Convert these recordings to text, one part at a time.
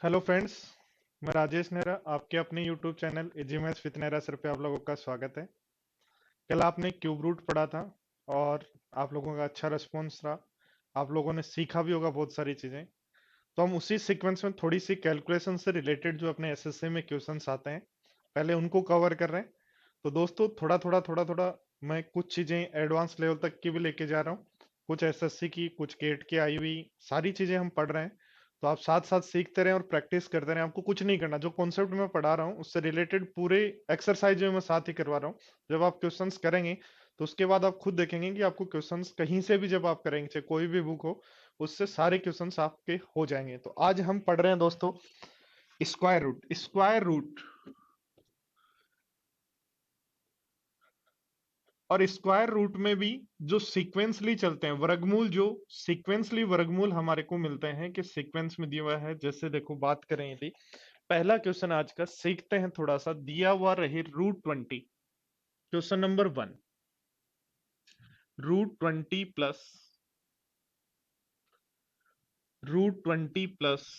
Hello friends. मैं राजेश नेहरा, आपके अपने YouTube channel AGMS with Nehra sir पे आप लोगों का स्वागत है। कल आपने क्यूब रूट पढ़ा था और आप लोगों का अच्छा रिस्पॉन्स रहा। आप लोगों ने सीखा भी होगा बहुत सारी चीजें। तो हम उसी सीक्वेंस में थोड़ी सी कैलकुलेशन से रिलेटेड जो अपने एसएससी में क्वेश्चंस आते हैं, पहले उनको कवर कर रहे हैं। तो दोस्तों थोड़ा थोड़ा मैं कुछ चीजें एडवांस लेवल तक की भी लेके जा रहा हूँ। कुछ एसएससी की, कुछ गेट की आई हुई सारी चीजें हम पढ़ रहे हैं। तो आप साथ साथ सीखते रहें और प्रैक्टिस करते रहें। आपको कुछ नहीं करना, जो कॉन्सेप्ट मैं पढ़ा रहा हूँ उससे रिलेटेड पूरे एक्सरसाइज जो मैं साथ ही करवा रहा हूँ। जब आप क्वेश्चंस करेंगे तो उसके बाद आप खुद देखेंगे कि आपको क्वेश्चंस कहीं से भी जब आप करेंगे, चाहे कोई भी बुक हो, उससे सारे क्वेश्चंस आपके हो जाएंगे। तो आज हम पढ़ रहे हैं दोस्तों स्क्वायर रूट। स्क्वायर रूट और स्क्वायर रूट में भी जो सीक्वेंसली चलते हैं वर्गमूल, जो सीक्वेंसली वर्गमूल हमारे को मिलते हैं कि सीक्वेंस में दिया हुआ है। जैसे देखो बात करें यदि पहला क्वेश्चन आज का सीखते हैं थोड़ा सा, दिया हुआ रहे root 20। Question number 1, root 20 plus root 20 plus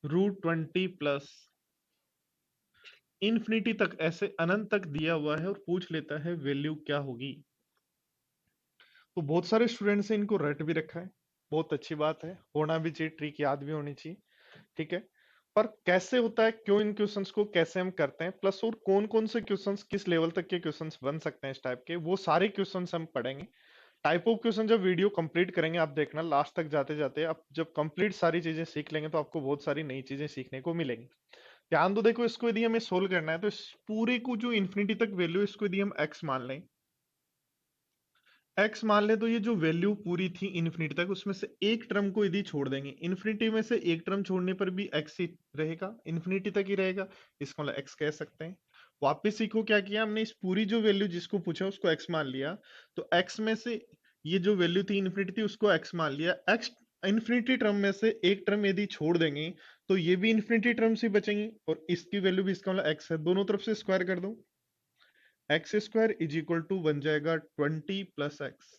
root 20 plus infinity तक, ऐसे अनंत तक दिया हुआ है और पूछ लेता है वैल्यू क्या होगी। तो बहुत सारे स्टूडेंट्स ने इनको रट भी रखा है। बहुत अच्छी बात है, होना भी चाहिए, ट्रिक याद भी होनी चाहिए। ठीक है, पर कैसे होता है, क्यों इन क्वेश्चंस को कैसे हम करते हैं, प्लस और कौन कौन से क्वेश्चंस किस लेवल तक के क्वेश्चंस बन सकते हैं इस टाइप के, वो सारे क्वेश्चंस हम पढ़ेंगे। टाइप ऑफ क्वेश्चन जब वीडियो कंप्लीट करेंगे, आप देखना लास्ट तक जाते जाते आप जब कंप्लीट सारी चीजें सीख लेंगे तो आपको बहुत सारी नई चीजें सीखने को मिलेंगी। ध्यान दो, देखो इसको यदि हमें सोल्व करना है तो इस पूरे को जो इन्फिनिटी तक वैल्यू, इसको यदि हम एक्स मान लें, एक्स मान ले, तो ये जो वैल्यू पूरी थी इन्फिनिटी तक, उसमें से एक टर्म को यदि छोड़ देंगे, इन्फिनिटी में से एक टर्म छोड़ने पर भी एक्स ही रहेगा, इन्फिनिटी तक ही रहेगा। इसको मतलब एक्स कह सकते हैं। वापस सीखो क्या किया हमने, इस पूरी जो वैल्यू जिसको पूछा उसको एक्स मान लिया। तो एक्स में से ये जो वैल्यू थी इन्फिनिटी थी, उसको एक्स मान लिया। एक्स इन्फिनिटी टर्म में से एक टर्म यदि छोड़ देंगे तो ये भी इन्फिनिटी टर्म्स ही बचेंगी और इसकी वैल्यू भी, इसका मतलब एक्स है, दोनों तरफ से स्क्वायर कर दो। X square is equal to बन जाएगा 20 + एक्स।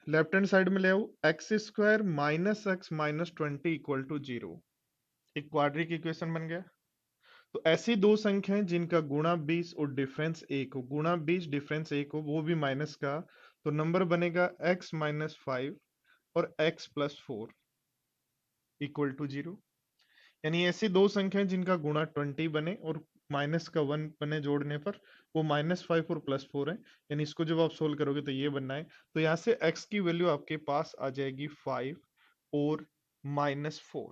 लेफ्ट हैंड साइड में ले आओ, x square minus x minus 20 = 0। एक क्वाड्रिक इक्वेशन बन गया। तो ऐसी दो संख्याएं जिनका गुणा 20 और डिफरेंस 1 हो, गुणा 20 डिफरेंस 1 हो, वो भी माइनस का, तो नंबर बनेगा x-5 और x+4 = 0। यानी ऐसी दो संख्याएं जिनका गुणा 20 बने और माइनस का 1 बने जोड़ने पर, वो -5 और +4 है। यानी इसको जब आप सोल्व करोगे तो ये बनना है। तो यहां से x की वैल्यू आपके पास आ जाएगी 5 और -4।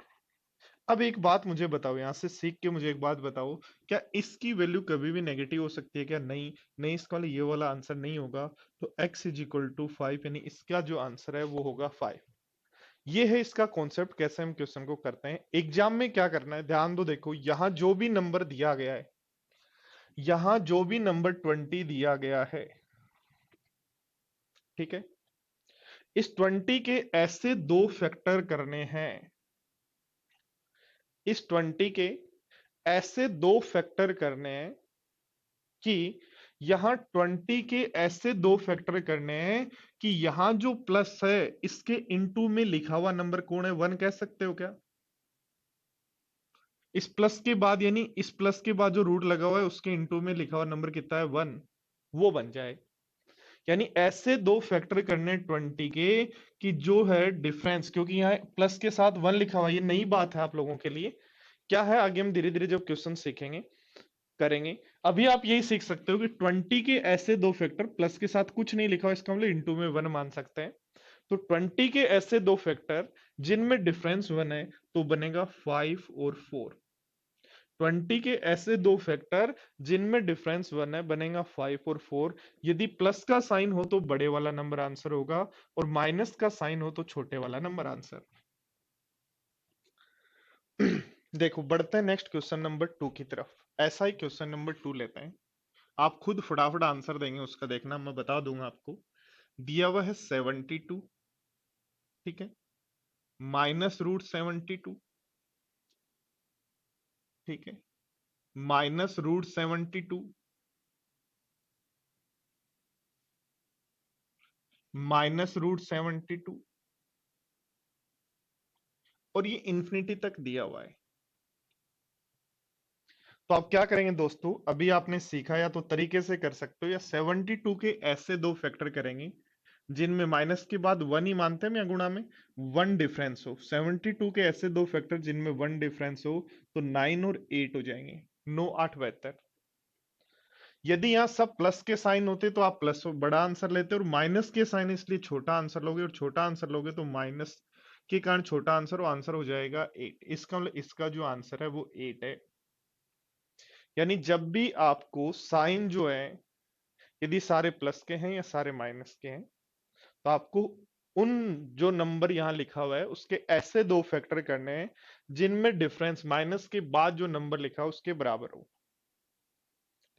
अब एक बात मुझे बताओ, यहां से सीख के मुझे एक बात बताओ, क्या इसकी वैल्यू कभी भी नेगेटिव हो सकती है क्या? नहीं, नहीं, इसका वाला ये वाला आंसर नहीं होगा। तो x = 5, यानी इसका जो आंसर है वो होगा 5। ये है इसका कॉन्सेप्ट, कैसे हम क्वेश्चन को करते हैं। एग्जाम में क्या करना है, ध्यान दो, देखो यहां जो भी नंबर दिया गया है, यहां जो भी नंबर 20 दिया गया है, ठीक है, इस 20 के ऐसे दो फैक्टर करने हैं, इस 20 के ऐसे दो फैक्टर करने हैं कि यहां 20 के ऐसे दो फैक्टर करने हैं कि यहां जो प्लस है इसके इनटू में लिखा हुआ नंबर कौन है, 1 कह सकते हो क्या? इस प्लस के बाद, यानी इस प्लस के बाद जो रूट लगा हुआ है उसके इनटू में लिखा हुआ नंबर कितना है, 1, वो बन जाए। यानी ऐसे दो फैक्टर करने 20 के कि जो है डिफरेंस, क्योंकि यहाँ प्लस के साथ 1 लिखा हुआ है, ये नई बात है आप लोगों के लिए। क्या है, आगे हम धीरे धीरे जब क्वेश्चन सीखेंगे करेंगे। अभी आप यही सीख सकते हो कि 20 के ऐसे दो फैक्टर, प्लस के साथ कुछ नहीं लिखा हुआ, इसका मतलब इंटू में 1 मान सकते हैं। तो 20 के ऐसे दो फैक्टर जिनमें डिफरेंस 1 है, तो बनेगा 5 और 4। 20 के ऐसे दो फैक्टर जिनमें डिफरेंस 1 है, बनेगा 5 और 4। यदि प्लस का साइन हो तो बड़े वाला नंबर आंसर होगा और माइनस का साइन हो तो छोटे वाला नंबर आंसर। देखो बढ़ते हैं नेक्स्ट क्वेश्चन नंबर 2 की तरफ। ऐसा ही क्वेश्चन नंबर 2 लेते हैं। आप खुद फटाफट आंसर देंगे उसका, देखना मैं बता दूंगा आपको। दिया हुआ है 72, ठीक है, -√72, ठीक है, -√72, -√72, और ये इंफिनिटी तक दिया हुआ है। तो आप क्या करेंगे दोस्तों, अभी आपने सीखा या तो तरीके से कर सकते हो या 72 के ऐसे दो फैक्टर करेंगे जिनमें माइनस के बाद वन ही मानते हैं या गुणा में वन डिफरेंस हो। 72 के ऐसे दो फैक्टर जिनमें वन डिफरेंस हो, तो 9 और 8 हो जाएंगे। 9 8 72। यदि यहाँ सब प्लस के साइन होते तो आप प्लस बड़ा आंसर लेते, और माइनस के साइन इसलिए छोटा आंसर लोगे, और छोटा आंसर लोगे तो माइनस के कारण छोटा आंसर, और आंसर हो जाएगा 8। इसका मतलब इसका जो आंसर है वो 8 है। यानी जब भी आपको साइन जो है, यदि सारे प्लस के हैं या सारे माइनस के हैं, तो आपको उन जो नंबर यहां लिखा हुआ है उसके ऐसे दो फैक्टर करने हैं जिनमें डिफरेंस माइनस के बाद जो नंबर लिखा हो उसके बराबर हो।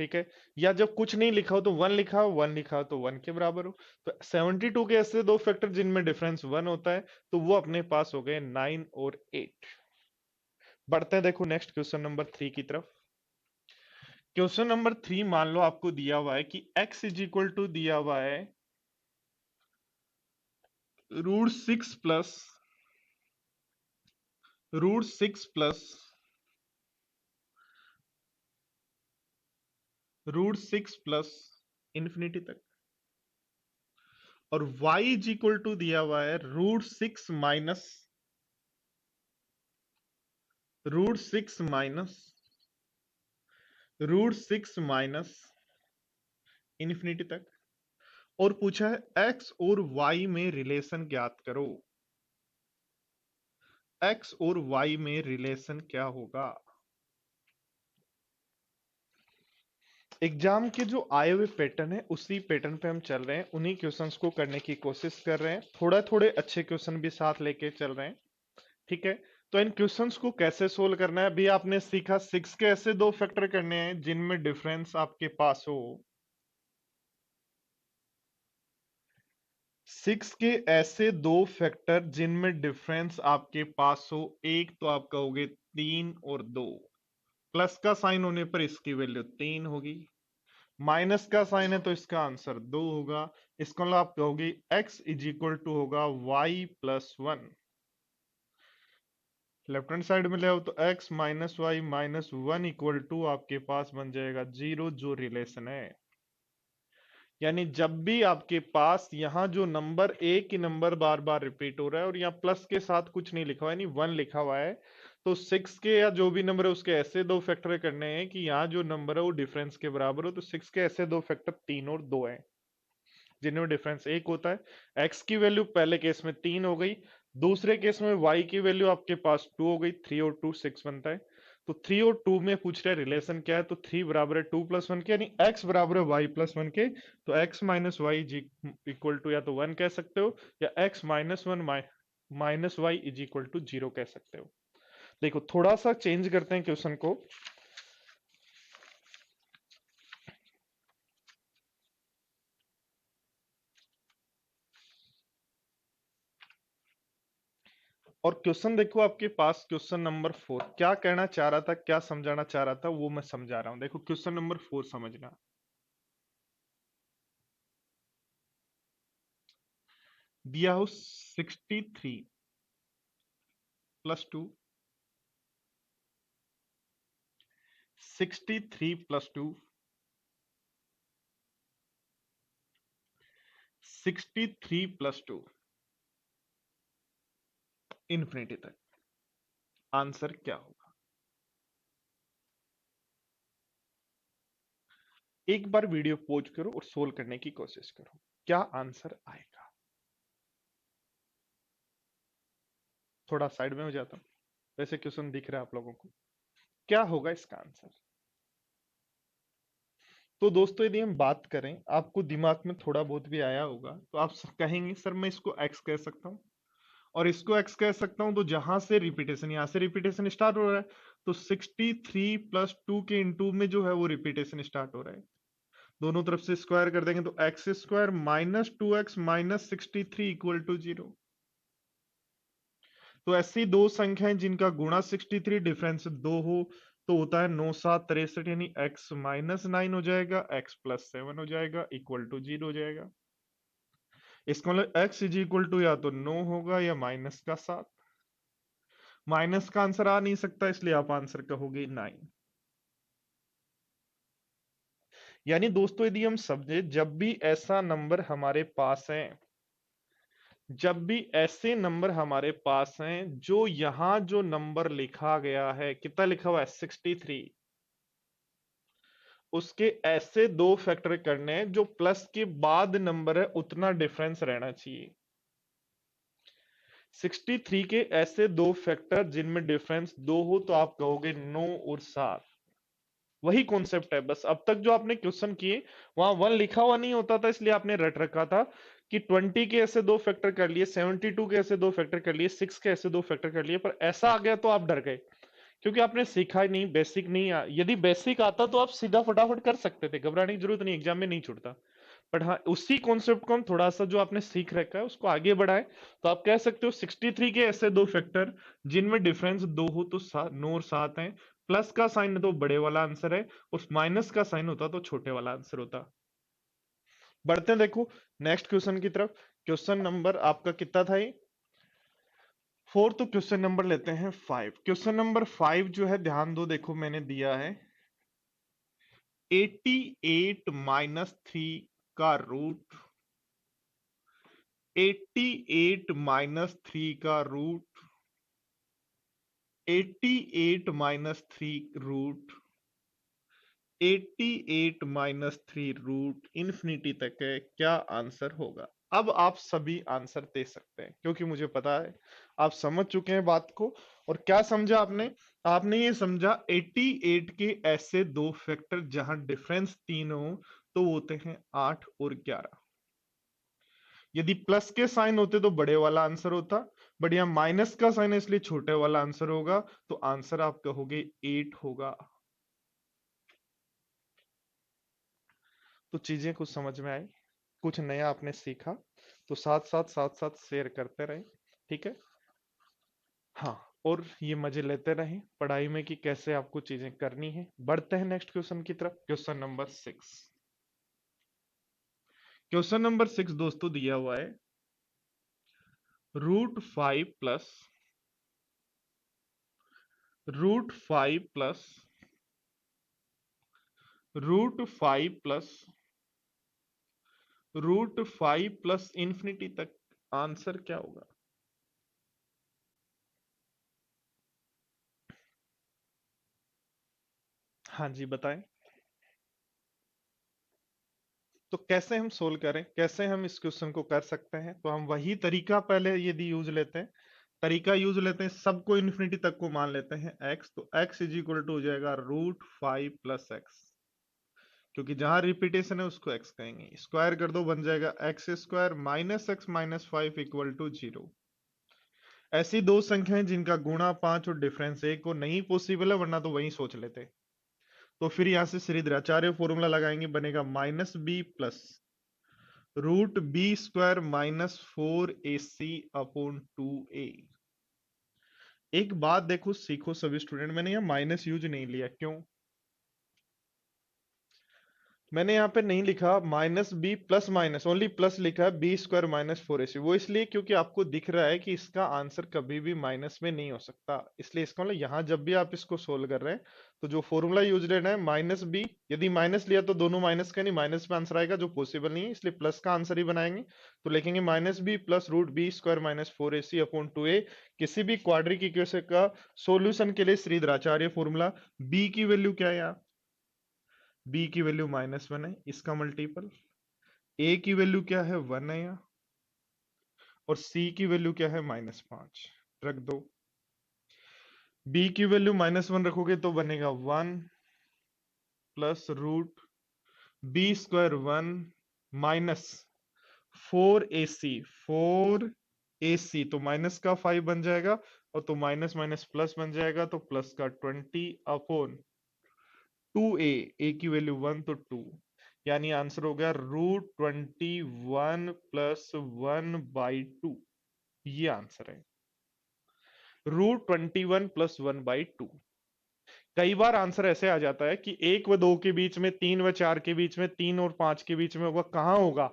ठीक है। या जब कुछ नहीं लिखा हो तो वन लिखा हो, वन लिखा हो तो वन के बराबर हो। तो 72 के ऐसे दो फैक्टर जिनमें डिफरेंस वन होता है, तो वो अपने पास हो गए 9 और 8। बढ़ते हैं देखो नेक्स्ट क्वेश्चन नंबर 3 की तरफ। क्वेश्चन नंबर 3 मान लो आपको दिया हुआ है कि x इज इक्वल टू दिया हुआ है √6 प्लस √6 प्लस √6 प्लस इंफिनिटी तक, और y इज इक्वल टू दिया हुआ है √6 माइनस √6 माइनस इंफिनिटी तक, और पूछा है x और y में रिलेशन ज्ञात करो। x और y में रिलेशन क्या होगा। एग्जाम के जो आए हुए पैटर्न है उसी पैटर्न पे हम चल रहे हैं, उन्हीं क्वेश्चंस को करने की कोशिश कर रहे हैं, थोड़ा थोड़े अच्छे क्वेश्चन भी साथ लेके चल रहे हैं। ठीक है। तो इन क्वेश्चंस को कैसे सोल्व करना है, अभी आपने सीखा 6 के ऐसे दो फैक्टर करने हैं जिनमें डिफरेंस आपके पास हो। 6 के ऐसे दो फैक्टर जिनमें डिफरेंस आपके पास हो, एक तो आप कहोगे 3 और 2, प्लस का साइन होने पर इसकी वैल्यू 3 होगी, माइनस का साइन है तो इसका आंसर 2 होगा। इसको मतलब आप कहोगे x इज इक्वल टू होगा y+1। लेफ्ट हैंड साइड में ले आओ तो x minus y minus one equal to आपके पास बन जाएगा 0, जो रिलेशन है। यानी जब भी आपके पास यहां जो नंबर एक ही नंबर बार बार रिपीट हो रहा है और यहाँ प्लस के साथ कुछ नहीं लिखा हुआ है, यानी वन लिखा हुआ है, तो 6 के या जो भी नंबर है उसके ऐसे दो फैक्टर करने हैं कि यहाँ जो नंबर है वो डिफरेंस के बराबर हो। तो 6 के ऐसे दो फैक्टर 3 और 2 है जिनमें डिफरेंस एक होता है। x की वैल्यू पहले केस में 3 हो गई, दूसरे केस में y की वैल्यू आपके पास 2 हो गई। 3 और 2 6 बनता है। तो 3 और 2 में पूछ रहे रिलेशन क्या है, तो 3 बराबर है 2+1 के, यानी x बराबर है y+1 के। तो x minus y equal to या तो 1 कह सकते हो, या x -1 minus y is equal to 0 कह सकते हो। देखो थोड़ा सा चेंज करते हैं क्वेश्चन को। और क्वेश्चन देखो आपके पास, क्वेश्चन नंबर 4 क्या कहना चाह रहा था, क्या समझाना चाह रहा था, वो मैं समझा रहा हूं। देखो क्वेश्चन नंबर 4 समझना। दिया हो 63+2, 63+2, 63+2 इंफिनिटी तक, आंसर क्या होगा। एक बार वीडियो पॉज करो और सोल्व करने की कोशिश करो, क्या आंसर आएगा। थोड़ा साइड में हो जाता हूं, वैसे क्वेश्चन दिख रहा है आप लोगों को, क्या होगा इसका आंसर। तो दोस्तों यदि हम बात करें, आपको दिमाग में थोड़ा बहुत भी आया होगा तो आप कहेंगे सर मैं इसको x कह सकता हूं और इसको x कह सकता हूं, तो जहां से रिपीटेशन, यहां से रिपीटेशन स्टार्ट हो रहा है, तो 63+2 के इनटू में जो है वो रिपीटेशन स्टार्ट हो रहा है। दोनों तरफ से स्क्वायर कर देंगे तो x² minus 2x minus 63 equal to 0। तो ऐसी दो संख्याएं जिनका गुणा 63 डिफरेंस 2 हो, तो होता है 9 7 63, यानी x -9 हो जाएगा, x+7 हो जाएगा, इक्वल टू 0 हो जाएगा। इसका मतलब x इज इक्वल टू या तो 9 होगा या -7। माइनस का आंसर आ नहीं सकता, इसलिए आप आंसर कहोगे 9। यानी दोस्तों यदि हम समझे, जब भी ऐसा नंबर हमारे पास है, जब भी ऐसे नंबर हमारे पास हैं, जो यहां जो नंबर लिखा गया है, कितना लिखा हुआ है 63, उसके ऐसे दो फैक्टर करने हैं जो प्लस के बाद नंबर है उतना डिफरेंस रहना चाहिए। 63 के ऐसे दो फैक्टर जिनमें डिफरेंस 2 हो तो आप कहोगे 9 और 7। वही कॉन्सेप्ट है, बस अब तक जो आपने क्वेश्चन किए वहां 1 लिखा हुआ नहीं होता था, इसलिए आपने रट रखा था कि 20 के ऐसे दो फैक्टर कर लिए, 72 के ऐसे दो फैक्टर कर लिए, 6 के ऐसे दो फैक्टर कर लिए, पर ऐसा आ गया तो आप डर गए, क्योंकि आपने सीखा ही नहीं, बेसिक नहीं यदि बेसिक आता तो आप सीधा फटाफट कर सकते थे, घबराने की जरूरत नहीं, एग्जाम में नहीं छूटता। बट हाँ, उसी कॉन्सेप्ट को हम थोड़ा सा जो आपने सीख रखा है उसको आगे बढ़ाए, तो आप कह सकते हो 63 के ऐसे दो फैक्टर जिनमें डिफरेंस 2 हो तो 9 और 7 है, प्लस का साइन है तो बड़े वाला आंसर है, और माइनस का साइन होता तो छोटे वाला आंसर होता। बढ़ते हैं, देखो नेक्स्ट क्वेश्चन की तरफ। क्वेश्चन नंबर आपका कितना था ये 4, तो क्वेश्चन नंबर लेते हैं 5। क्वेश्चन नंबर 5 जो है, ध्यान दो, देखो मैंने दिया है 88 माइनस 3 का रूट, 88 माइनस 3 का root, 88 minus 3 root, 88 minus 3 root infinity तक है, क्या आंसर होगा? अब आप सभी आंसर दे सकते हैं, क्योंकि मुझे पता है आप समझ चुके हैं बात को। और क्या समझा आपने? आपने ये समझा 88 के ऐसे दो फैक्टर जहां डिफरेंस 3 हो तो वो होते हैं 8 और 11। यदि प्लस के साइन होते तो बड़े वाला आंसर होता, बट यहां माइनस का साइन है इसलिए छोटे वाला आंसर होगा, तो आंसर आप कहोगे 8 होगा। तो चीजें कुछ समझ में आई, कुछ नया आपने सीखा, तो साथ साथ शेयर करते रहे, ठीक है? हाँ, और ये मजे लेते रहें पढ़ाई में कि कैसे आपको चीजें करनी है। बढ़ते हैं नेक्स्ट क्वेश्चन की तरफ, क्वेश्चन नंबर 6। क्वेश्चन नंबर 6 दोस्तों दिया हुआ है root 5 plus root 5 plus infinity तक, आंसर क्या होगा? हाँ जी बताएं। तो कैसे हम सोल्व करें, कैसे हम इस क्वेश्चन को कर सकते हैं? तो हम वही तरीका पहले यदि यूज लेते हैं, तरीका यूज लेते हैं, सबको इन्फिनिटी तक को मान लेते हैं x, तो x इज इक्वल टू हो जाएगा रूट 5 प्लस एक्स, क्योंकि जहां रिपीटेशन है उसको x कहेंगे, स्क्वायर कर दो बन जाएगा x square minus x minus 5 equal to 0। ऐसी दो संख्याएं जिनका गुणा 5 और डिफरेंस 1 को नहीं पॉसिबल है, वरना तो वही सोच लेते। तो फिर यहां से श्रीधराचार्य फॉर्मूला लगाएंगे, बनेगा -b plus root 2 minus 4ac/2a। एक बात देखो, सीखो सभी स्टूडेंट, मैंने यहाँ माइनस यूज नहीं लिया, क्यों? मैंने यहाँ पे नहीं लिखा minus b plus minus, only plus लिखा है b² माइनस 4ac। वो इसलिए क्योंकि आपको दिख रहा है कि इसका आंसर कभी भी माइनस में नहीं हो सकता, इसलिए इसका मतलब यहाँ जब भी आप इसको सोल्व कर रहे हैं तो जो फॉर्मूला यूज लेना है -b, यदि माइनस लिया तो दोनों माइनस का नहीं, माइनस में आंसर आएगा जो पॉसिबल नहीं है, इसलिए प्लस का आंसर ही बनाएंगे। तो लिखेंगे -b plus root 2 minus 4ac/2a। किसी भी क्वाड्रिक इक्वेशन का सोल्यूशन के लिए श्रीधराचार्य फॉर्मूला। b की वैल्यू क्या है यहाँ? b की वैल्यू -1 है, इसका मल्टीपल। a की वैल्यू क्या है 1 है यहाँ, और c की वैल्यू क्या है -5, रख दो। b की वैल्यू -1 रखोगे तो बनेगा 1 प्लस रूट 2 माइनस 4ac तो माइनस का 5 बन जाएगा, और तो माइनस माइनस प्लस बन जाएगा, तो प्लस का 20/2a, a की वैल्यू 1 तो 2, यानी आंसर हो गया रूट 21 प्लस 1/2। ये आंसर है रूट 21 प्लस 1/2। कई बार आंसर ऐसे आ जाता है कि 1 व 2 के बीच में, 3 व 4 के बीच में, 3 और 5 के बीच में होगा, कहां होगा?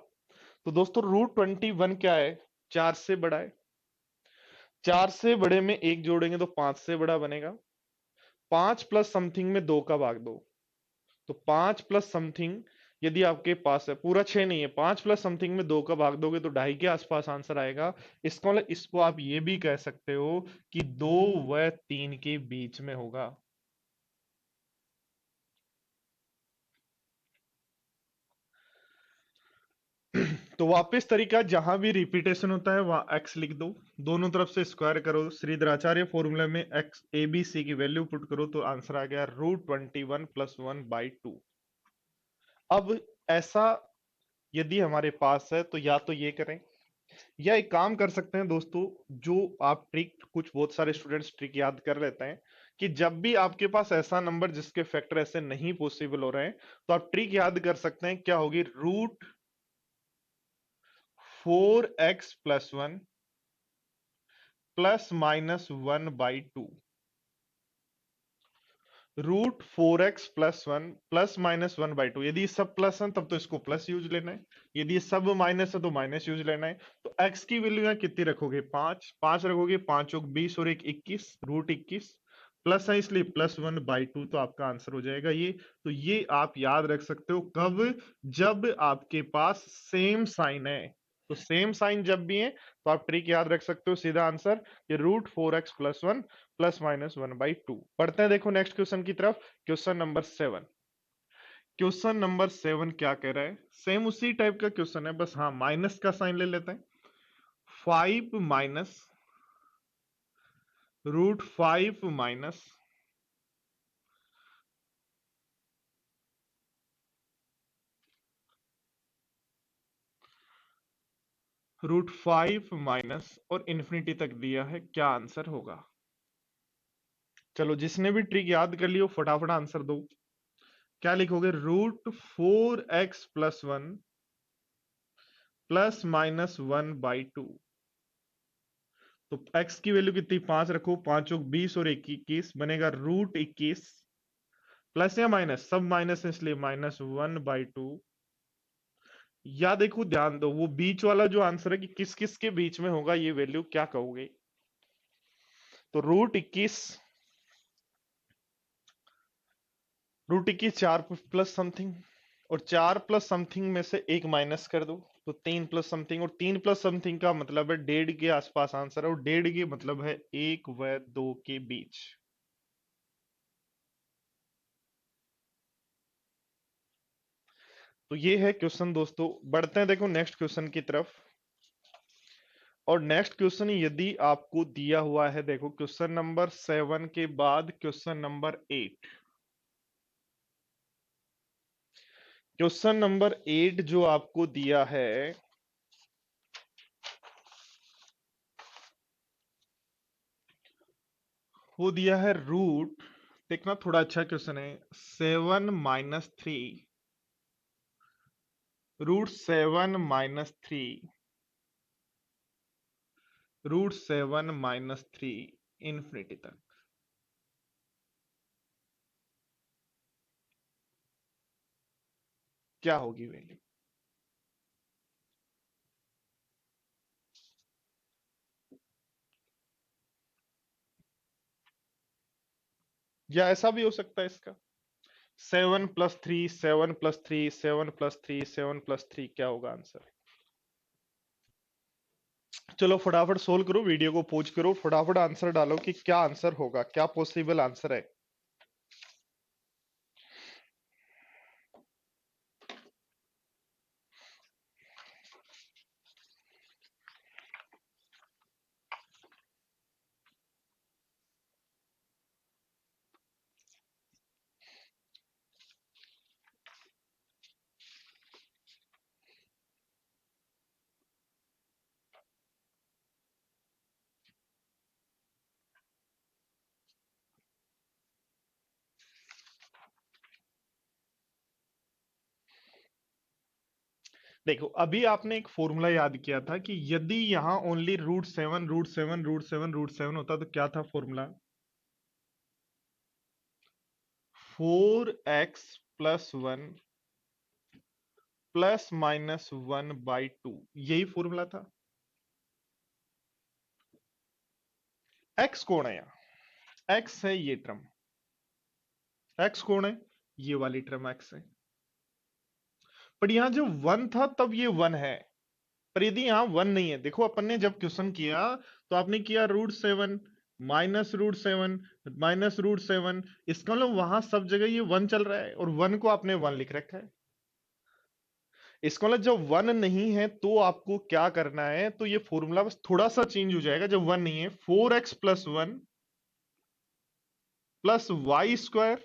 तो दोस्तों रूट 21 क्या है? 4 से बड़ा है। 4 से बड़े में 1 जोड़ेंगे तो 5 से बड़ा बनेगा। 5 प्लस समथिंग में 2 का भाग दो, तो 5 प्लस समथिंग यदि आपके पास है, पूरा 6 नहीं है, 5 प्लस समथिंग में 2 का भाग दोगे तो 2.5 के आसपास आंसर आएगा। इसका मतलब इसको आप ये भी कह सकते हो कि 2 व 3 के बीच में होगा। तो वापस तरीका, जहां भी रिपीटेशन होता है वहां x लिख दो, दोनों तरफ से स्क्वायर करो, श्रीधराचार्य फॉर्मूला में x ए बी सी की वैल्यू पुट करो तो आंसर आ गया √21 + 1/2। अब ऐसा यदि हमारे पास है तो या तो ये करें, या एक काम कर सकते हैं दोस्तों, जो आप ट्रिक, कुछ बहुत सारे स्टूडेंट्स ट्रिक याद कर लेते हैं कि जब भी आपके पास ऐसा नंबर जिसके फैक्टर ऐसे नहीं पॉसिबल हो रहे हैं, तो आप ट्रिक याद कर सकते हैं, क्या होगी, √4x + 1 ±1/2। √4x + 1 ±1/2, यदि ये सब प्लस है तब तो इसको प्लस यूज लेना है, यदि ये सब माइनस है तो माइनस यूज लेना है। तो x की वैल्यू यहाँ कितनी रखोगे, 5, 5 रखोगे, 5 × 20 और 1 21, √21, प्लस है इसलिए +1/2, तो आपका आंसर हो जाएगा ये। तो ये आप याद रख सकते हो कब, जब आपके पास सेम साइन है। तो सेम साइन जब भी है तो आप ट्रिक याद रख सकते हो, सीधा आंसर ये √4x + 1 ±1/2। पढ़ते हैं, देखो नेक्स्ट क्वेश्चन की तरफ। Question number 7। क्वेश्चन नंबर 7 क्या कह रहा है, सेम उसी टाइप का क्वेश्चन है, बस हाँ माइनस का साइन ले लेते हैं। 5 माइनस √5 माइनस √5 माइनस और इन्फिनिटी तक दिया है, क्या आंसर होगा। चलो जिसने भी ट्रिक याद कर लियो फटाफट आंसर दो। क्या लिखोगे, √4x + 1 ±1/2। तो x की वैल्यू कितनी, 5 रखो, 5 × 20 और 1 21 बनेगा √21, प्लस या माइनस, सब माइनस है इसलिए -1/2। या देखो ध्यान दो, वो बीच वाला जो आंसर है कि किस किस के बीच में होगा ये वैल्यू, क्या कहोगे। तो √21 4 प्लस समथिंग, और 4 प्लस समथिंग में से एक माइनस कर दो तो 3 प्लस समथिंग, और 3 प्लस समथिंग का मतलब है 1.5 के आसपास आंसर है, और 1.5 के मतलब है 1 व 2 के बीच। तो ये है क्वेश्चन दोस्तों। बढ़ते हैं देखो नेक्स्ट क्वेश्चन की तरफ। और नेक्स्ट क्वेश्चन यदि आपको दिया हुआ है, देखो क्वेश्चन नंबर 7 के बाद क्वेश्चन नंबर 8। क्वेश्चन नंबर 8 जो आपको दिया है, वो दिया है रूट, देखना थोड़ा अच्छा क्वेश्चन है, 7 - 3, √7 - 3, √7 - 3 इन्फिनिटी तक, क्या होगी वैल्यू। या ऐसा भी हो सकता है इसका, 7 + 3, 7 + 3, 7 + 3, 7 + 3, क्या होगा आंसर। चलो फटाफट सोल्व करो, वीडियो को पॉज करो, फटाफट आंसर डालो कि क्या आंसर होगा, क्या पॉसिबल आंसर है। देखो अभी आपने एक फॉर्मूला याद किया था कि यदि यहां ओनली √7 √7 √7 √7 होता तो क्या था फॉर्मूला, 4x + 1 ±1/2, यही फॉर्मूला था। एक्स कौन है यहाँ? एक्स है ये टर्म। एक्स कौन है? ये वाली टर्म एक्स है। पर यहां जो वन था तब ये वन है। पर यदि यहां वन नहीं है, देखो अपन ने जब क्वेश्चन किया तो आपने किया √7 -√7 -√7, इसका मतलब वहां सब जगह ये वन चल रहा है और वन को आपने वन लिख रखा है। इसका मतलब जब वन नहीं है तो आपको क्या करना है, तो ये फॉर्मूला बस थोड़ा सा चेंज हो जाएगा। जब वन नहीं है, 4x+1 +y²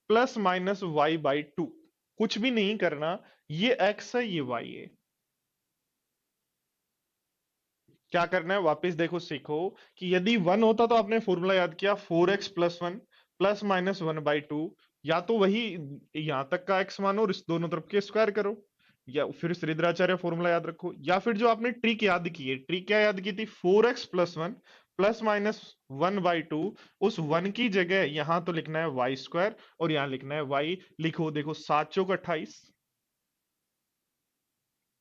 ±y/2। कुछ भी नहीं करना, ये x है ये y है। क्या करना है, वापस देखो सीखो कि यदि वन होता तो आपने फॉर्मूला याद किया, 4x+1 ±1/2। या तो वही यहां तक का x मानो और इस दोनों तरफ के स्क्वायर करो, या फिर श्रीधराचार्य फॉर्मूला याद रखो, या फिर जो आपने ट्रिक याद की है, ट्रिक क्या याद की थी, 4x+1 ±1/2। उस वन की जगह यहां तो लिखना है y² और यहां लिखना है y। लिखो, देखो 7 चौक 28,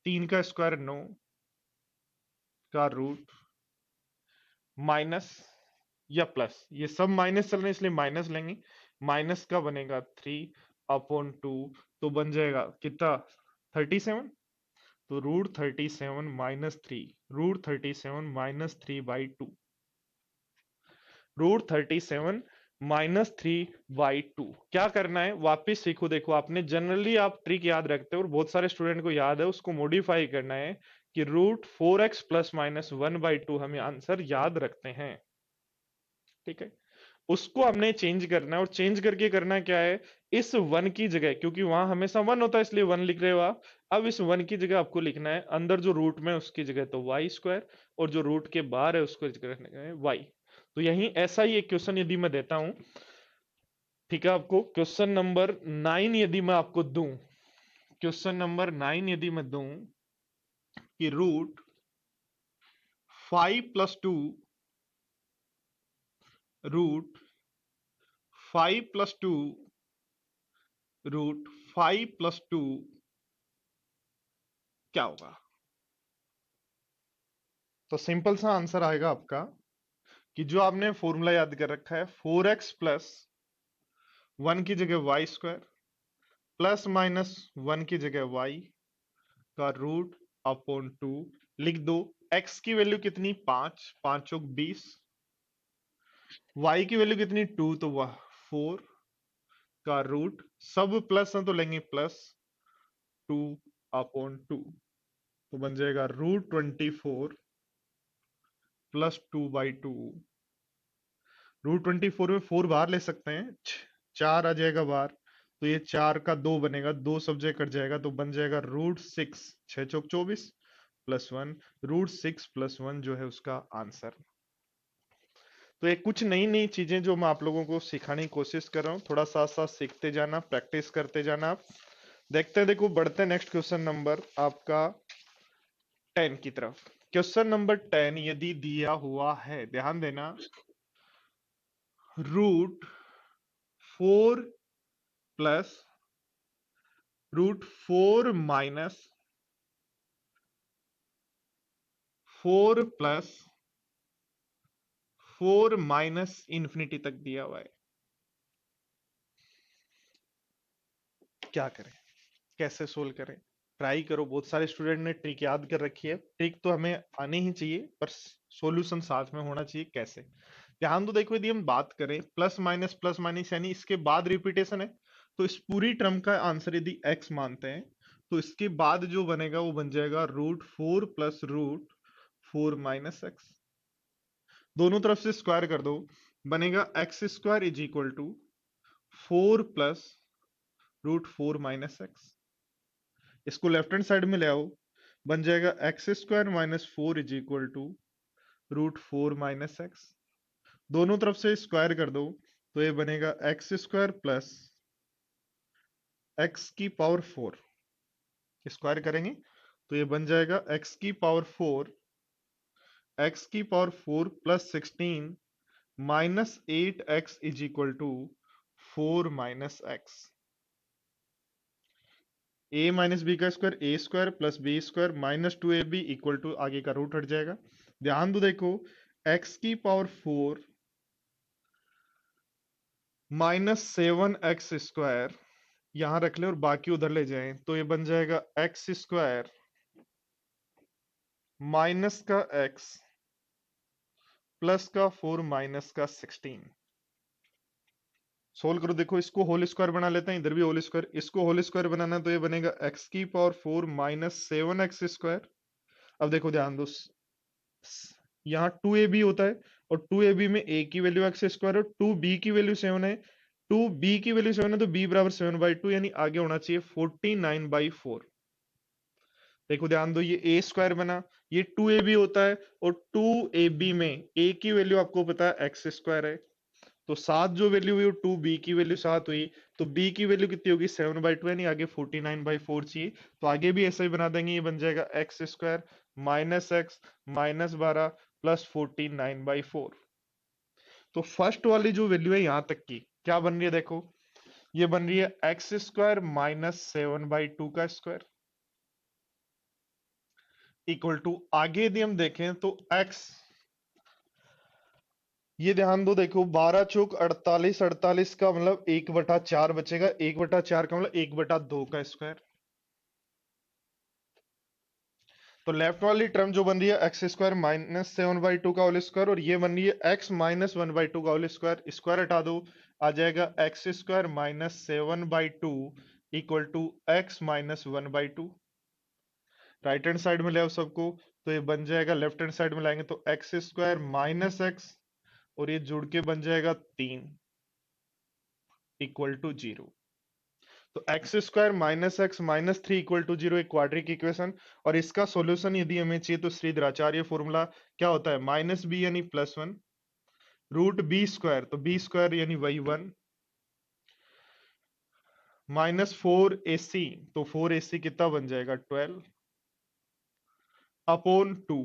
3 का स्क्वायर 9 का रूट माइनस या प्लस, ये सब माइनस चल रहे हैं इसलिए माइनस लेंगे। माइनस का बनेगा 3/2, तो बन जाएगा कितना, 37। तो √37 - 3, √37 - 3/2, √37 - 3/2। क्या करना है, वापस सीखो। देखो आपने जनरली आप ट्रिक याद रखते हो और बहुत सारे स्टूडेंट को याद है, उसको मॉडिफाई करना है कि √4x + -1/2 हमें आंसर याद रखते हैं। ठीक है, उसको हमने चेंज करना है, और चेंज करके करना क्या है, इस वन की जगह, क्योंकि वहां हमेशा वन होता है इसलिए वन लिख रहे हो आप, अब इस वन की जगह आपको लिखना है अंदर जो रूट में उसकी जगह तो y², और जो रूट के बाहर है उसको जगह लिखना है y। तो यही ऐसा ही एक क्वेश्चन यदि मैं देता हूं, ठीक है, आपको क्वेश्चन नंबर 9 यदि मैं आपको दूं, क्वेश्चन नंबर 9 यदि मैं दूं कि √5 + 2 √5 + 2 √5 + 2 क्या होगा? तो सिंपल सा आंसर आएगा आपका कि जो आपने फॉर्मूला याद कर रखा है, 4x+1 की जगह y² ±1 की जगह y का √2 लिख दो। x की वैल्यू कितनी, 5, 5 चौक 20, y की वैल्यू कितनी 2, तो वह 4 का रूट, सब प्लस है तो लेंगे +2/2, तो बन जाएगा √24 +2/2। √24 में 4 बाहर ले सकते हैं, 4 आ जाएगा बाहर, तो ये 4 का 2 बनेगा, 2 सब जगह कट जाएगा, तो बन जाएगा √6, 6 चौक 24 +1, √6 + 1 जो है उसका आंसर। तो ये कुछ नई नई चीजें जो मैं आप लोगों को सिखाने की कोशिश कर रहा हूँ, थोड़ा साथ साथ सीखते जाना, प्रैक्टिस करते जाना आप। देखते हैं, देखो बढ़ते हैं नेक्स्ट क्वेश्चन नंबर आपका 10 की तरफ। क्वेश्चन नंबर 10 यदि दिया हुआ है, ध्यान देना, √4 प्लस √4 - 4 प्लस 4 -इन्फिनिटी तक दिया हुआ है, क्या करें, कैसे सोल्व करें? ट्राई करो, बहुत सारे स्टूडेंट ने ट्रिक याद कर रखी है, ट्रिक तो हमें आनी ही चाहिए पर सॉल्यूशन साथ में होना चाहिए। कैसे, ध्यान तो देखो, यदि हम बात करें प्लस माइनस यानी इसके बाद रिपीटेशन है, तो इस पूरी टर्म का आंसर यदि x मानते हैं, तो इसके बाद जो बनेगा वो बन जाएगा √4 प्लस √4 - x। दोनों तरफ से स्क्वायर कर दो, बनेगा x² = 4 प्लस √4 - x। इसको लेफ्ट हैंड साइड में ले आओ, बन जाएगा x² - 4 = √4 - x। दोनों तरफ से स्क्वायर कर दो, तो ये बनेगा x² प्लस x⁴। स्क्वायर करेंगे तो ये बन जाएगा x⁴, x⁴ plus 16 -8x = 4 - x। a - b का square a² plus b² -2ab = आगे का रूट हट जाएगा। ध्यान दो, देखो एक्स की पावर 4 -7x² यहां रख ले और बाकी उधर ले जाएं तो ये बन जाएगा x² माइनस का x प्लस का 4 माइनस का 16। सोल्व करो, देखो इसको होल स्क्वायर बना लेते हैं, इधर भी होल स्क्वायर, इसको होल स्क्वायर बनाना है तो ये बनेगा x की पावर 4 -7x²। अब देखो ध्यान दो, यहाँ 2ab होता है और 2ab में a की वैल्यू x² और 2b की वैल्यू 7 है। 2b की वैल्यू 7 है तो b बराबर 7/2 यानी आगे होना चाहिए 49/4। देखो ध्यान दो, ये a² बना, ये 2ab होता है और 2ab में a की वैल्यू आपको पता है x² है, तो 7 जो वैल्यू हुई 2b की वैल्यू 7 हुई, तो b की वैल्यू कितनी होगी 7/2 यानी आगे 49/4 चाहिए। तो आगे भी ऐसा ही बना देंगे, ये बन जाएगा x² minus x minus 12 plus 49/4। तो फर्स्ट वाली जो वैल्यू है यहां तक की क्या बन रही है, देखो ये बन रही है x² -7/2 का स्क्वायर इक्वल टू, आगे यदि हम देखें तो x, ये ध्यान दो, देखो 12 चौक 48, 48 का मतलब 1/4 बचेगा, 1/4 का मतलब 1/2 का स्क्वायर। तो लेफ्ट वाली टर्म जो बन रही है x² -7/2 का होल स्क्वायर और ये बन रही है x -1/2 का होल स्क्वायर, स्क्वायर हटा दो, आ जाएगा x² -7/2 equal to x -1/2। Right hand side में ले आओ सबको, तो ये बन जाएगा, लेफ्ट हैंड साइड में लाएंगे तो x² माइनस x और ये जुड़ के बन जाएगा 3 इक्वल टू 0। तो x² -x -3 = 0 एक क्वाड्रिक इक्वेशन। और इसका सॉल्यूशन यदि हमें चाहिए तो श्रीधराचार्य फॉर्मूला क्या होता है, -b यानी +1 √b² तो b² यानी वही 1 -4ac तो 4ac कितना बन जाएगा 12 अपॉन 2,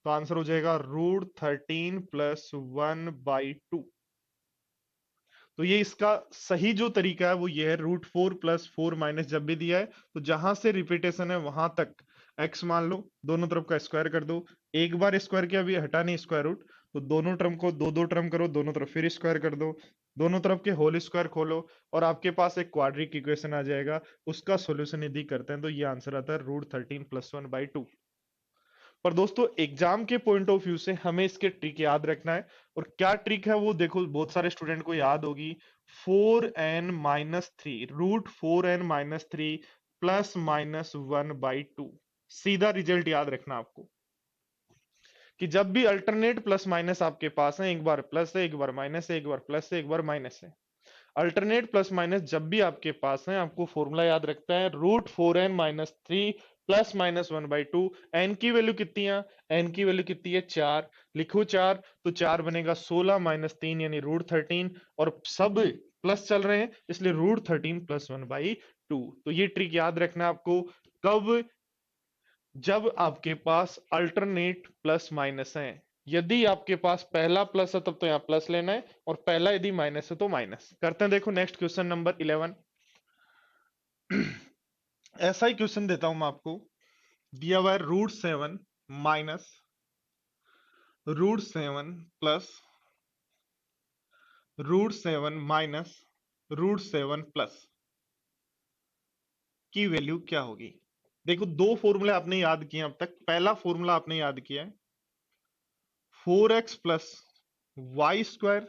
तो आंसर हो जाएगा √13 + 1/2। तो ये इसका सही जो तरीका है वो ये है, √4 + 4 माइनस जब भी दिया है तो जहां से रिपीटेशन है वहां तक x मान लो, दोनों तरफ का स्क्वायर कर दो, एक बार स्क्वायर किया अभी हटा नहीं स्क्वायर रूट, तो दोनों टर्म को दो दो टर्म करो, दोनों तरफ फिर स्क्वायर कर दो, दोनों तरफ के होल स्क्वायर खोलो और आपके पास एक क्वाड्रिक इक्वेशन आ जाएगा। उसका सोल्यूशन यदि करते हैं तो ये आंसर आता है √13 + 1/2। पर दोस्तों एग्जाम के पॉइंट ऑफ व्यू से हमें इसके ट्रिक याद रखना है, और क्या ट्रिक है वो देखो बहुत सारे स्टूडेंट को याद होगी, 4n-3 √4n-3 ±1/2। सीधा रिजल्ट याद रखना आपको कि जब भी अल्टरनेट प्लस माइनस आपके पास है, एक बार प्लस है, एक बार माइनस है, एक बार प्लस है, एक बार माइनस है, अल्टरनेट प्लस माइनस जब भी आपके पास है आपको फॉर्मूला याद रखता है √4n-3 ±1/2। एन की वैल्यू कितनी है, एन की वैल्यू कितनी है 4, लिखो 4 तो 4 बनेगा 16 - 3 यानी √13 और सब प्लस चल रहे हैं इसलिए √13 + 1/2। तो ये ट्रिक याद रखना है आपको, कब, जब आपके पास अल्टरनेट प्लस माइनस है। यदि आपके पास पहला प्लस है तब तो यहां प्लस लेना है और पहला यदि माइनस है तो माइनस करते हैं। देखो नेक्स्ट क्वेश्चन नंबर 11। ऐसा ही क्वेश्चन देता हूं मैं आपको, दिया हुआ है √7 माइनस √7 प्लस √7 माइनस √7 प्लस की वैल्यू क्या होगी। देखो दो फॉर्मूले आपने याद किए अब तक, पहला फॉर्मूला आपने याद किया है 4x + y²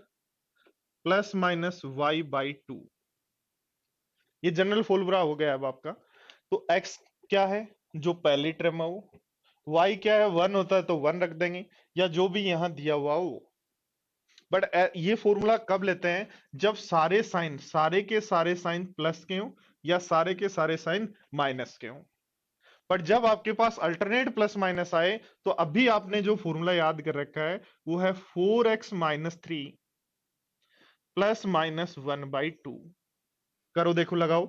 ±y/2, ये जनरल फॉर्मूला हो गया अब आपका। तो x क्या है जो पहली टर्म है वो, y क्या है 1 होता है तो 1 रख देंगे या जो भी यहां दिया हुआ हो। बट ये फॉर्मूला कब लेते हैं, जब सारे साइन, सारे के सारे साइन प्लस के हो या सारे के सारे साइन माइनस के हो। बट जब आपके पास अल्टरनेट प्लस माइनस आए तो अभी आपने जो फॉर्मूला याद कर रखा है वो है 4x - 3 ±1/2। करो देखो लगाओ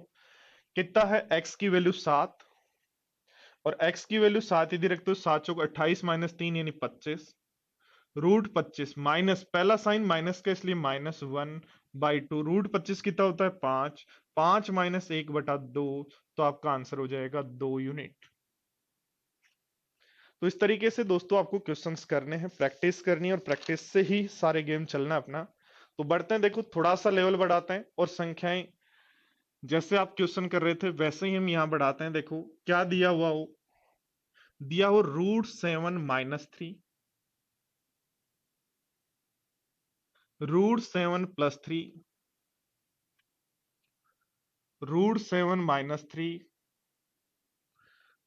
कितना है, x की वैल्यू 7 और x की वैल्यू 7 यदि रखते हो 7 चौक 28 - 3 यानी 25 √25 माइनस पहला साइन माइनस का इसलिए -1/2 √25 कितना होता है 5, 5 - 1/2 तो आपका आंसर हो जाएगा 2 यूनिट। तो इस तरीके से दोस्तों आपको क्वेश्चंस करने हैं, प्रैक्टिस करनी है और प्रैक्टिस से ही सारे गेम चलना है अपना। तो बढ़ते हैं, देखो थोड़ा सा लेवल बढ़ाते हैं और संख्याएं जैसे आप क्वेश्चन कर रहे थे वैसे ही हम यहां बढ़ाते हैं। देखो क्या दिया हुआ हो, दिया हो √7 - 3, √7 + 3, √7 - 3,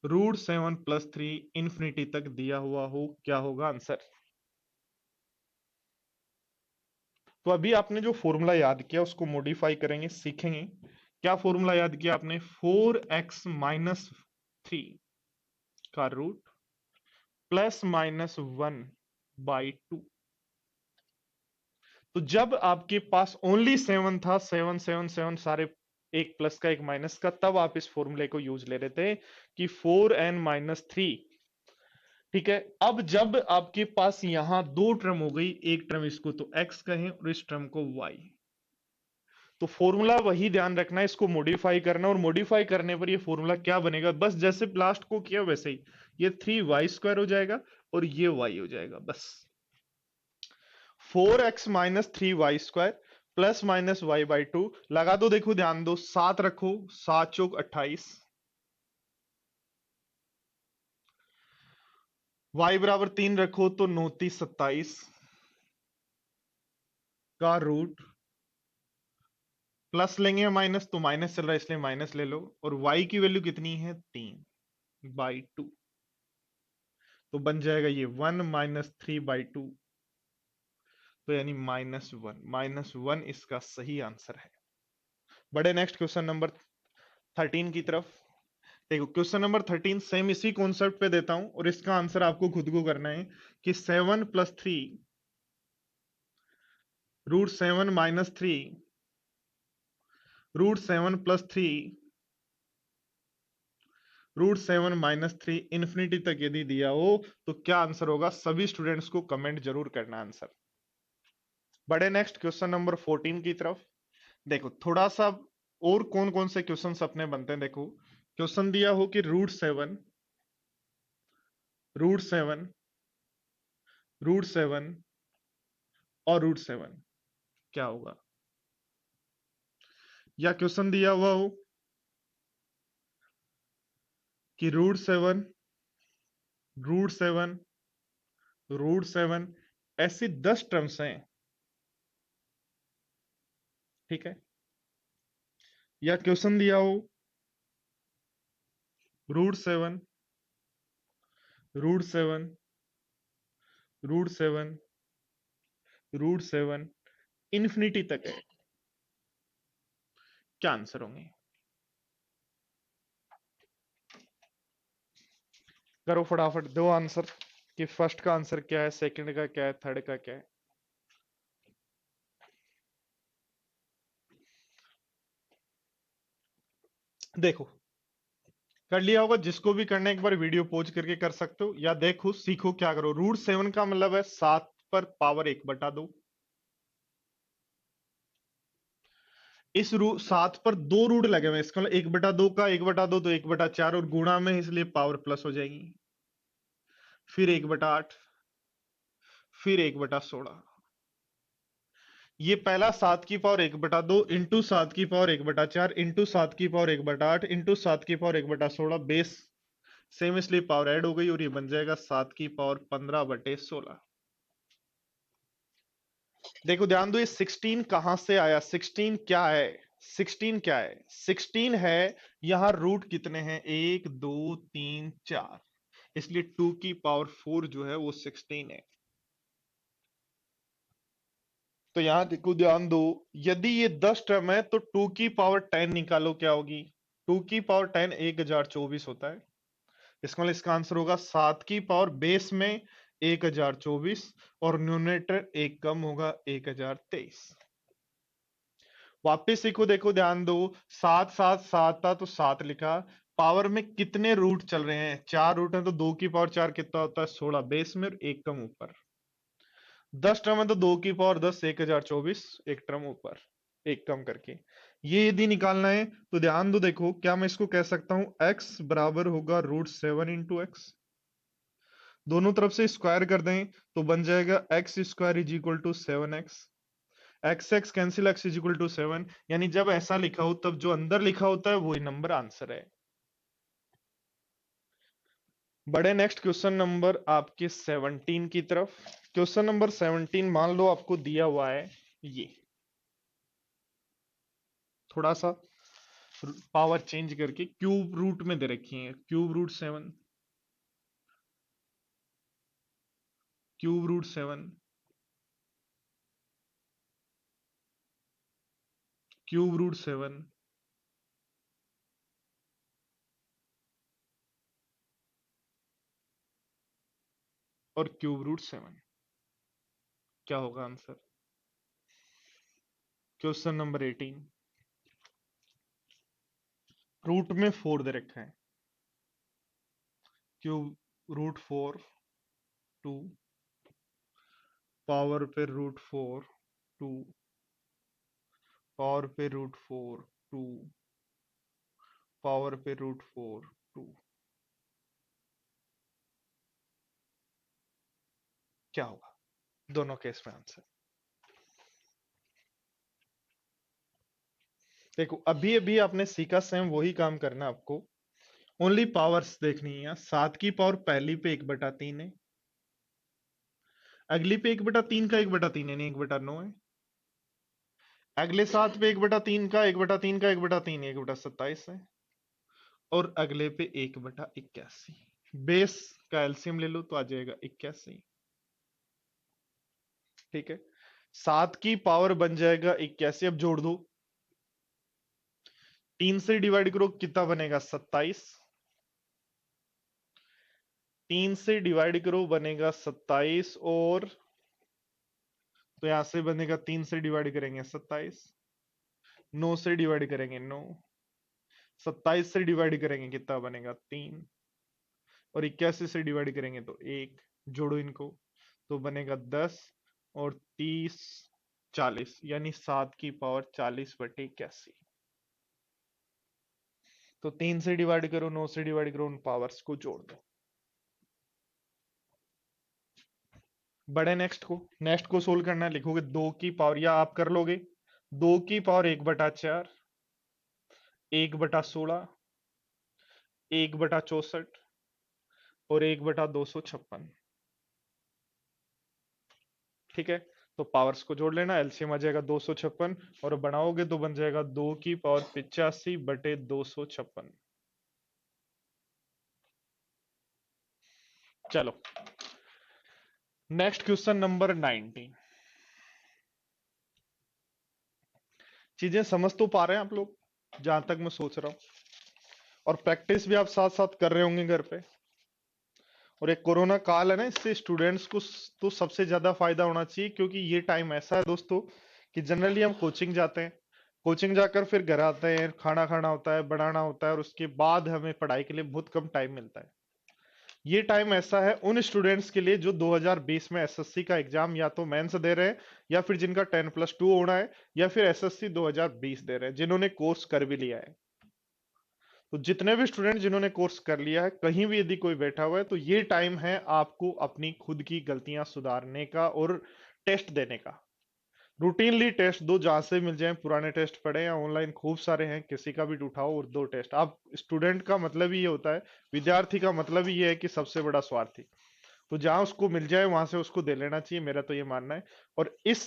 √7 + 3 इंफिनिटी तक दिया हुआ हो, क्या होगा आंसर? तो अभी आपने जो फॉर्मूला याद किया उसको मॉडिफाई करेंगे, सीखेंगे। क्या फॉर्मूला याद किया आपने? 4x - 3 का रूट +-1/2। तो जब आपके पास ओनली 7 था, 7 7 7 सारे, एक प्लस का एक माइनस का, तब आप इस फॉर्मूले को यूज ले रहे थे कि 4n - 3। ठीक है, अब जब आपके पास यहां दो टर्म हो गई, एक टर्म इसको तो x कहें और इस टर्म को y, तो फॉर्मूला वही ध्यान रखना है, इसको मॉडिफाई करना, और मॉडिफाई करने पर ये फॉर्मूला क्या बनेगा, बस जैसे लास्ट को किया वैसे ही, ये 3y² हो जाएगा और ये y हो जाएगा बस। 4x - 3y² +-y/2 लगा दो। देखो ध्यान दो, 7 रखो, 7 चौक 28, y बराबर 3 रखो तो 9 × 27 का रूट, प्लस लेंगे या माइनस, तो माइनस चल रहा है इसलिए माइनस ले लो, और y की वैल्यू कितनी है? 3/2, तो बन जाएगा ये 1 - 3/2, तो यानी -1। -1 इसका सही आंसर है। बढ़े नेक्स्ट क्वेश्चन नंबर 13 की तरफ। देखो क्वेश्चन नंबर 13 सेम इसी कॉन्सेप्ट पे देता हूं और इसका आंसर आपको खुद को करना है कि 7 + 3 √7 - 3 √7 + 3 √7 - 3 इंफिनिटी तक यदि दिया हो तो क्या आंसर होगा? सभी स्टूडेंट्स को कमेंट जरूर करना आंसर। बढ़े नेक्स्ट क्वेश्चन नंबर 14 की तरफ। देखो थोड़ा सा और कौन कौन से क्वेश्चंस अपने बनते हैं। देखो क्वेश्चन दिया हो कि √7 √7 और √7 क्या होगा, या क्वेश्चन दिया हुआ हो कि √7 √7 √7 ऐसी 10 टर्म्स हैं, ठीक है, या क्वेश्चन दिया हो √7 √7 √7 √7 इंफिनिटी तक है, क्या आंसर होंगे? करो फटाफट, दो आंसर कि फर्स्ट का आंसर क्या है, सेकंड का क्या है, थर्ड का क्या है। देखो कर लिया होगा, जिसको भी करना है एक बार वीडियो पॉज करके कर सकते हो, या देखो सीखो क्या करो। √7 का मतलब है 7 पर पावर 1/2। इस 7 पर दो रूट लगे हुए हैं, इसका मतलब 1/2 का 1/2 तो 1/4, और गुणा में इसलिए पावर प्लस हो जाएगी, फिर 1/8, फिर 1/16। ये पहला 7 की पावर 1/2 इंटू 7 की पावर 1/4 इंटू 7 की पावर 1/8 इंटू 7 की पावर 1/16 बेस सेम, इसलिए पावर ऐड हो गई और ये बन जाएगा 7 की पावर 15/16। देखो ध्यान दो, ये 16 कहां से आया, 16 क्या है, 16 क्या है, 16 है, यहां रूट कितने हैं, 1 2 3 4, इसलिए 2 की पावर 4 जो है वो 16 है। तो यहां देखो ध्यान दो, यदि ये 10 टर्म है तो 2 की पावर 10 निकालो, क्या होगी? 2 की पावर 10 1024 होता है, इसका मतलब इसका आंसर होगा 7 की पावर बेस में 1024, और न्यूमरेटर एक कम होगा 1023। वापिस सीखो, देखो ध्यान दो, 7 7 7 था तो 7 लिखा, पावर में कितने रूट चल रहे हैं, 4 रूट है, तो 2 की पावर 4 कितना होता है, 16 बेस में और एक कम ऊपर। 10 टर्म है तो 2 की पावर 10 1024, एक टर्म ऊपर, एक कम करके। ये यदि निकालना है तो ध्यान दो, देखो क्या मैं इसको कह सकता हूं, x बराबर होगा √7 × x, दोनों तरफ से स्क्वायर कर दें तो बन जाएगा x square is equal to 7x। X x cancel, x is equal to 7, यानी जब ऐसा लिखा हो तब जो अंदर लिखा होता है वही नंबर आंसर है। बड़े नेक्स्ट क्वेश्चन नंबर आपके 17 की तरफ। क्वेश्चन नंबर 17 मान लो आपको दिया हुआ है ये, थोड़ा सा पावर चेंज करके क्यूब रूट में दे रखी है, cube root 7, cube root 7, cube root 7 और क्यूब रूट 7, क्या होगा आंसर? क्वेश्चन नंबर 18, रूट में 4 दे रखा है, क्यूब रूट 4 2, पावर पे रूट 4 2, पावर पे रूट 4 2, पावर पे रूट 4 2, क्या होगा दोनों केस में आंसर? देखो अभी अभी आपने सीखा, सेम वही काम करना है आपको, ओनली पावर्स देखनी है। 7 की पावर पहली पे 1/3 है, अगली पे 1/3 का 1/3 है, नहीं 1/9 है, अगले 7 पे 1/3 का 1/3 का 1/3 1/27 है, और अगले पे 1/81। बेस का एलसीएम ले लो तो आ जाएगा 81। ठीक है, 7 की पावर बन जाएगा 81, अब जोड़ दो, 3 से डिवाइड करो कितना बनेगा 27, 3 से डिवाइड करो बनेगा 27, और तो यहां से बनेगा 3 से डिवाइड करेंगे 27, 9 से डिवाइड करेंगे 9, 27 से डिवाइड करेंगे कितना बनेगा 3, और 81 से डिवाइड करेंगे तो 1, जोड़ो इनको तो बनेगा 10, और 30 40, यानी 7 की पावर 40/81। तो 3 से डिवाइड करो, 9 से डिवाइड करो, उन पावर्स को जोड़ दो। बड़े नेक्स्ट को सोल्व करना है, लिखोगे 2 की पावर, या आप कर लोगे 2 की पावर 1/4, 1/16, 1/64 और 1/256। ठीक है, तो पावर्स को जोड़ लेना, एलसीएम आ जाएगा 256, और बनाओगे तो बन जाएगा 2 की पावर 85/256। चलो नेक्स्ट क्वेश्चन नंबर 19। चीजें समझ तो पा रहे हैं आप लोग, जहां तक मैं सोच रहा हूं, और प्रैक्टिस भी आप साथ साथ कर रहे होंगे घर पे। और एक कोरोना काल है ना, इससे स्टूडेंट्स को तो सबसे ज्यादा फायदा होना चाहिए, क्योंकि ये टाइम ऐसा है दोस्तों कि जनरली हम कोचिंग जाते हैं, कोचिंग जाकर फिर घर आते हैं, खाना खाना होता है, बनाना होता है, और उसके बाद हमें पढ़ाई के लिए बहुत कम टाइम मिलता है। ये टाइम ऐसा है उन स्टूडेंट्स के लिए जो 2020 में एसएससी का एग्जाम या तो मेंस दे रहे हैं, या फिर जिनका 10+2 होना है, या फिर एसएससी 2020 दे रहे हैं, जिन्होंने कोर्स कर भी लिया है। तो जितने भी स्टूडेंट जिन्होंने कोर्स कर लिया है, कहीं भी यदि कोई बैठा हुआ है, तो ये टाइम है आपको अपनी खुद की गलतियां सुधारने का और टेस्ट देने का। रूटीनली टेस्ट दो, जहां से मिल जाए, पुराने टेस्ट पढ़े या ऑनलाइन खूब सारे हैं, किसी का भी उठाओ और दो टेस्ट। आप स्टूडेंट का मतलब ही ये होता है, विद्यार्थी का मतलब ही ये है कि सबसे बड़ा स्वार्थी, तो जहां उसको मिल जाए वहां से उसको दे लेना चाहिए, मेरा तो ये मानना है। और इस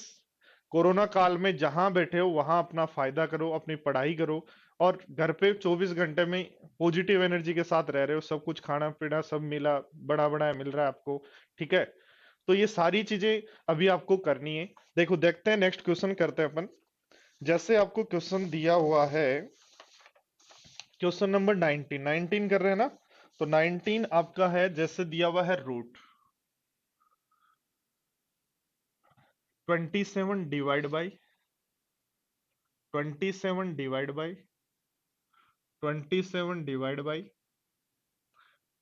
कोरोना काल में जहां बैठे हो वहां अपना फायदा करो, अपनी पढ़ाई करो, और घर पे 24 घंटे में पॉजिटिव एनर्जी के साथ रह रहे हो, सब कुछ खाना पीना सब मिला, बड़ा बड़ा मिल रहा है आपको। ठीक है, तो ये सारी चीजें अभी आपको करनी है। देखो देखते हैं, नेक्स्ट क्वेश्चन करते हैं अपन। जैसे आपको क्वेश्चन दिया हुआ है, क्वेश्चन नंबर 19, 19 कर रहे हैं ना, तो 19 आपका है, जैसे दिया हुआ है root 27 divide by 27 divide by 27 divide by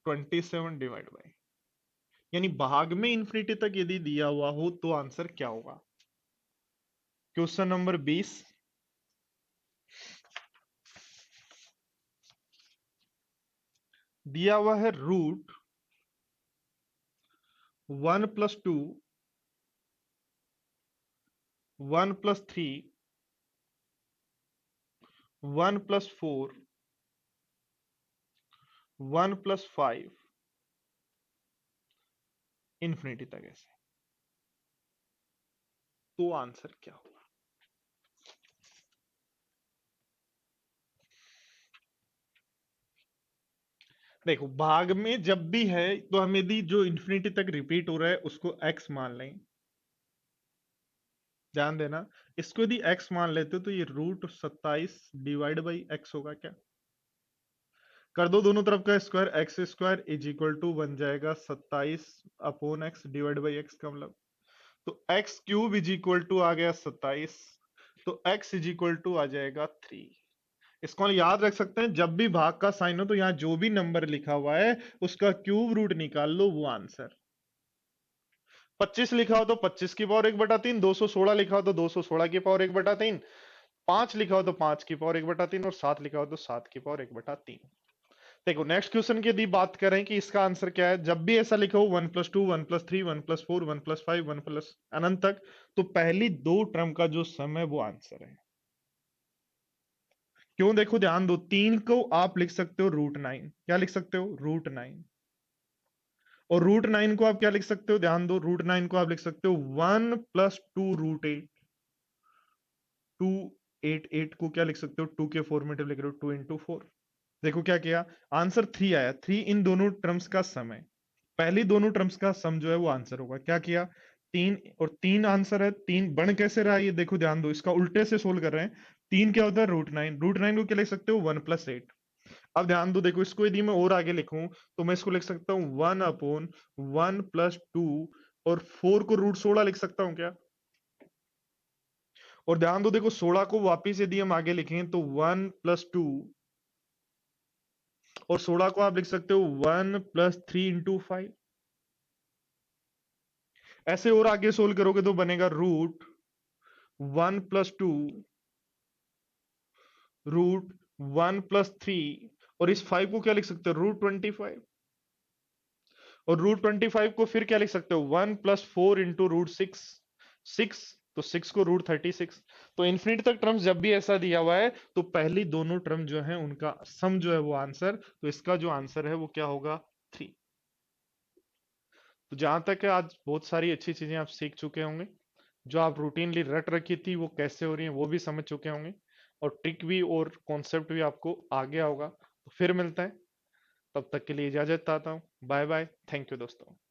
27 divide by, यानी भाग में इंफिनिटी तक यदि दिया हुआ हो तो आंसर क्या होगा? क्वेश्चन नंबर 20, दिया हुआ है रूट 1+2, 1+3, 1+4, 1+5, इंफिनिटी तक ऐसे। तो आंसर क्या होगा? देखो, भाग में जब भी है तो हम यदि जो इंफिनिटी तक रिपीट हो रहा है उसको x मान लें। ध्यान देना, इसको यदि x मान लेते हो तो ये √27 डिवाइड बाई x होगा क्या? कर दो दोनों तरफ का square, x square is equal to बन जाएगा 27/x डिवाइड बाई x का मतलब। तो x cube is equal to आ गया 27, तो x इज इक्वल टू आ जाएगा 3। इसको हम याद रख सकते हैं, जब भी भाग का साइन हो तो यहां जो भी नंबर लिखा हुआ है उसका क्यूब रूट निकाल लो, वो आंसर। 25 लिखा हो तो 25 की पावर 1/3, 216 लिखा हो तो 216 की पावर 1/3, 5 लिखा हो तो 5 की पावर 1/3 और 7 लिखा हो तो 7 की पावर 1/3। देखो, नेक्स्ट क्वेश्चन की यदि बात करें कि इसका आंसर क्या है, जब भी ऐसा लिखो 1+2, 1+3, 1+4, 1+5, 1 प्लस अनंत तक, तो पहली दो टर्म का जो सम है वो आंसर है। क्यों? देखो ध्यान दो, 3 को आप लिख सकते हो √9। क्या लिख सकते हो? √9। और √9 को आप क्या लिख सकते हो? ध्यान दो, √9 को आप लिख सकते हो 1+2 √8। 288 को क्या लिख सकते हो? 2 के फॉर्मेटिव लिख रहे हो, 2 × 4। देखो क्या किया, आंसर 3 आया। 3 इन दोनों टर्म्स का सम है। पहली दोनों टर्म्स का सम जो है वो आंसर होगा। क्या किया? 3 और 3 आंसर है। 3 बन कैसे रहा है ये देखो, ध्यान दो, इसका उल्टे से सोल्व कर रहे हैं। 3 क्या होता है? √9। √9 को क्या लिख सकते हो? 1+8। अब ध्यान दो, देखो इसको यदि मैं और आगे लिखूं तो मैं इसको लिख सकता हूं 1/1+2, और 4 को √16 लिख सकता हूं क्या? और ध्यान दो, देखो 16 को वापिस यदि हम आगे लिखें तो 1+2, और 16 को आप लिख सकते हो 1+3 × 5। ऐसे और आगे सोल्व करोगे तो बनेगा √1+2, √1+3, और इस 5 को क्या लिख सकते हो? √25। और √25 को फिर क्या लिख सकते हो? 1+4 × √6, 6, तो 6 को √36। तो इन्फिनिटी तक टर्म्स जब भी ऐसा दिया हुआ है तो पहली दोनों टर्म जो है उनका सम जो है वो आंसर। तो इसका जो आंसर है वो क्या होगा? 3। तो जहां तक है, आज बहुत सारी अच्छी चीजें आप सीख चुके होंगे। जो आप रूटीनली रट रखी थी वो कैसे हो रही है वो भी समझ चुके होंगे, और ट्रिक भी और कॉन्सेप्ट भी आपको आ गया होगा। तो फिर मिलते हैं, तब तक के लिए इजाजत चाहता हूँ। बाय बाय, थैंक यू दोस्तों।